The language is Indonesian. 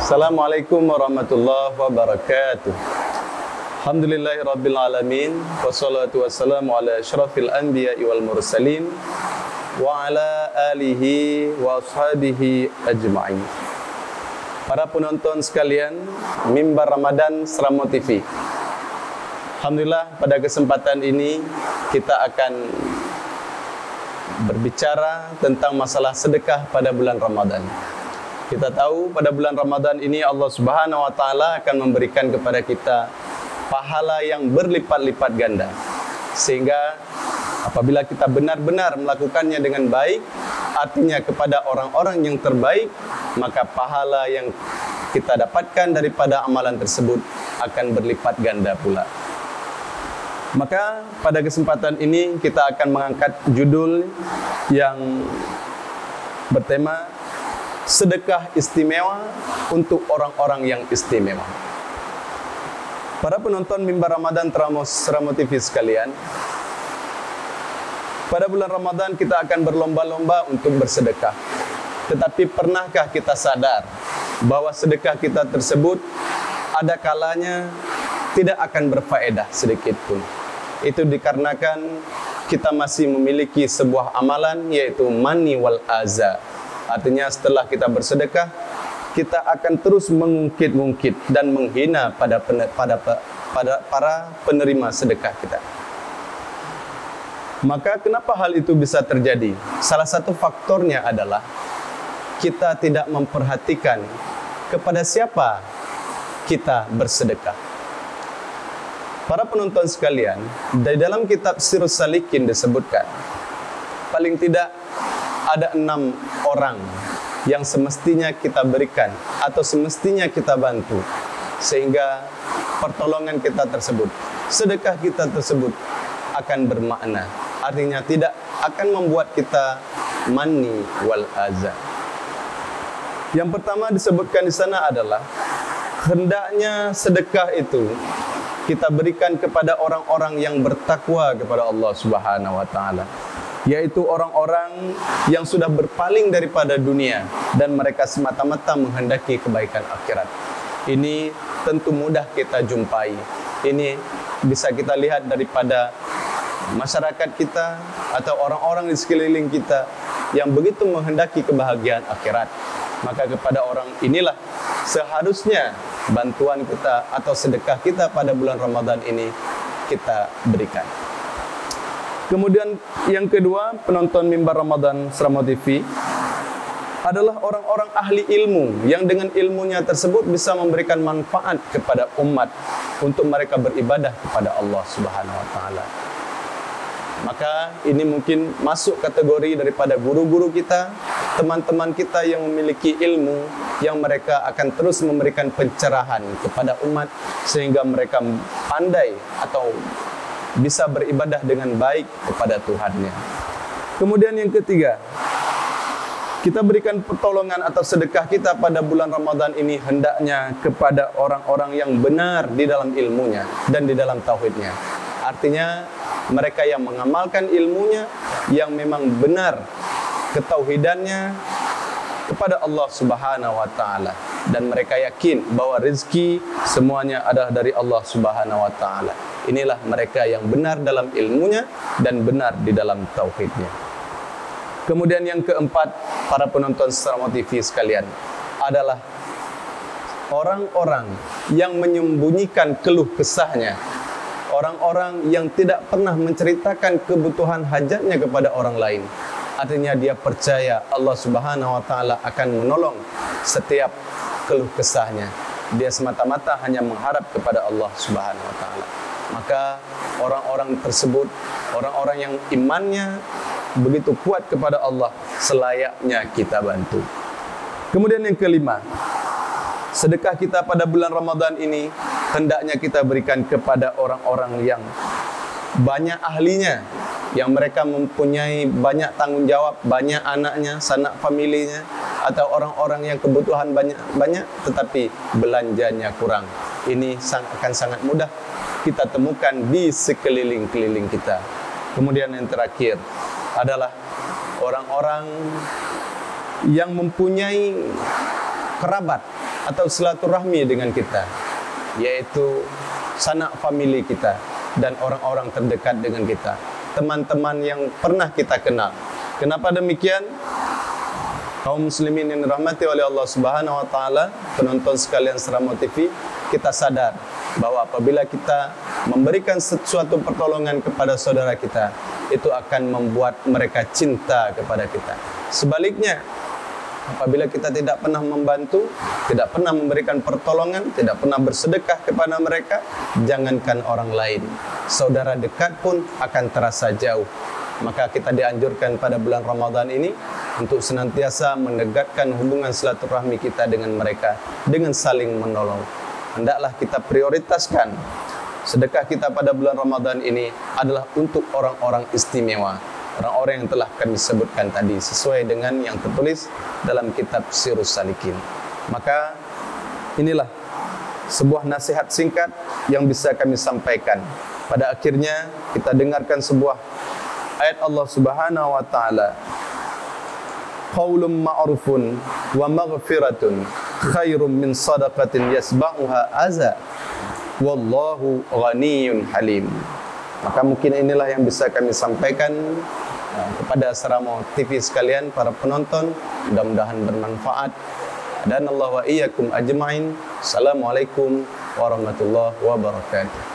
Assalamualaikum warahmatullahi wabarakatuh. Alhamdulillahirabbil alamin, wassalatu wassalamu ala asyrafil anbiya'i wal mursalin wa ala alihi wa ashabihi ajma'in. Para penonton sekalian, Mimbar Ramadan Seramo TV. Alhamdulillah, pada kesempatan ini kita akan berbicara tentang masalah sedekah pada bulan Ramadan. Kita tahu pada bulan Ramadan ini Allah Subhanahu wa taala akan memberikan kepada kita pahala yang berlipat-lipat ganda. Sehingga apabila kita benar-benar melakukannya dengan baik, artinya kepada orang-orang yang terbaik, maka pahala yang kita dapatkan daripada amalan tersebut akan berlipat ganda pula. Maka pada kesempatan ini kita akan mengangkat judul yang bertema sedekah istimewa untuk orang-orang yang istimewa. Para penonton Mimbar Ramadan Seramo TV sekalian, pada bulan Ramadan kita akan berlomba-lomba untuk bersedekah. Tetapi pernahkah kita sadar bahwa sedekah kita tersebut ada kalanya tidak akan berfaedah sedikit pun? Itu dikarenakan kita masih memiliki sebuah amalan, yaitu mani wal aza. Artinya setelah kita bersedekah, kita akan terus mengungkit-ungkit dan menghina pada para penerima sedekah kita. Maka kenapa hal itu bisa terjadi? Salah satu faktornya adalah kita tidak memperhatikan kepada siapa kita bersedekah. Para penonton sekalian, dari dalam kitab Sirrus Salikin disebutkan, paling tidak ada 6 orang yang semestinya kita berikan atau semestinya kita bantu, sehingga pertolongan kita tersebut, sedekah kita tersebut akan bermakna. Artinya tidak akan membuat kita mani wal aza. Yang pertama disebutkan di sana adalah hendaknya sedekah itu kita berikan kepada orang-orang yang bertakwa kepada Allah Subhanahu wa taala, yaitu orang-orang yang sudah berpaling daripada dunia dan mereka semata-mata menghendaki kebaikan akhirat. Ini tentu mudah kita jumpai. Ini bisa kita lihat daripada masyarakat kita atau orang-orang di sekeliling kita yang begitu menghendaki kebahagiaan akhirat. Maka kepada orang inilah seharusnya bantuan kita atau sedekah kita pada bulan Ramadan ini kita berikan. Kemudian yang kedua, penonton Mimbar Ramadan Seramo TV adalah orang-orang ahli ilmu yang dengan ilmunya tersebut bisa memberikan manfaat kepada umat untuk mereka beribadah kepada Allah Subhanahu wa taala. Maka ini mungkin masuk kategori daripada guru-guru kita, teman-teman kita yang memiliki ilmu, yang mereka akan terus memberikan pencerahan kepada umat sehingga mereka pandai atau bisa beribadah dengan baik kepada Tuhannya. Kemudian yang ketiga, kita berikan pertolongan atau sedekah kita pada bulan Ramadan ini hendaknya kepada orang-orang yang benar di dalam ilmunya dan di dalam tauhidnya. Artinya mereka yang mengamalkan ilmunya, yang memang benar ketauhidannya kepada Allah Subhanahu wa taala, dan mereka yakin bahwa rezeki semuanya adalah dari Allah Subhanahu wa taala. Inilah mereka yang benar dalam ilmunya dan benar di dalam tauhidnya. Kemudian yang keempat, para penonton Seramo TV sekalian, adalah orang-orang yang menyembunyikan keluh kesahnya. Orang-orang yang tidak pernah menceritakan kebutuhan hajatnya kepada orang lain. Artinya dia percaya Allah Subhanahu wa taala akan menolong setiap keluh kesahnya. Dia semata-mata hanya mengharap kepada Allah Subhanahu wa taala. Maka orang-orang tersebut, orang-orang yang imannya begitu kuat kepada Allah, selayaknya kita bantu. Kemudian yang kelima, sedekah kita pada bulan Ramadan ini hendaknya kita berikan kepada orang-orang yang banyak ahlinya, yang mereka mempunyai banyak tanggung jawab, banyak anaknya, sanak familinya, atau orang-orang yang kebutuhan banyak tetapi belanjanya kurang. Ini akan sangat mudah kita temukan di sekeliling-keliling kita. Kemudian yang terakhir adalah orang-orang yang mempunyai kerabat atau silaturahmi dengan kita, yaitu sanak famili kita dan orang-orang terdekat dengan kita, teman-teman yang pernah kita kenal. Kenapa demikian? Kaum muslimin yang dirahmati oleh Allah Subhanahu wa taala, penonton sekalian Seramo TV, kita sadar bahwa apabila kita memberikan sesuatu pertolongan kepada saudara kita, itu akan membuat mereka cinta kepada kita. Sebaliknya, apabila kita tidak pernah membantu, tidak pernah memberikan pertolongan, tidak pernah bersedekah kepada mereka, jangankan orang lain, saudara dekat pun akan terasa jauh. Maka kita dianjurkan pada bulan Ramadan ini untuk senantiasa menegakkan hubungan silaturahmi kita dengan mereka dengan saling menolong. Hendaklah kita prioritaskan sedekah kita pada bulan Ramadan ini adalah untuk orang-orang istimewa, orang-orang yang telah kami sebutkan tadi, sesuai dengan yang tertulis dalam kitab Sirus Salikin. Maka inilah sebuah nasihat singkat yang bisa kami sampaikan. Pada akhirnya kita dengarkan sebuah ayat Allah Subhanahu wa taala, qaulun ma'rufun wa maghfiratun khairum min sadaqatin yasba'uha aza wallahu ghaniyyun halim. Maka mungkin inilah yang bisa kami sampaikan kepada Seramo TV sekalian, para penonton. Mudah-mudahan bermanfaat. Dan Allah wa iyyakum ajma'in. Assalamualaikum warahmatullahi wabarakatuh.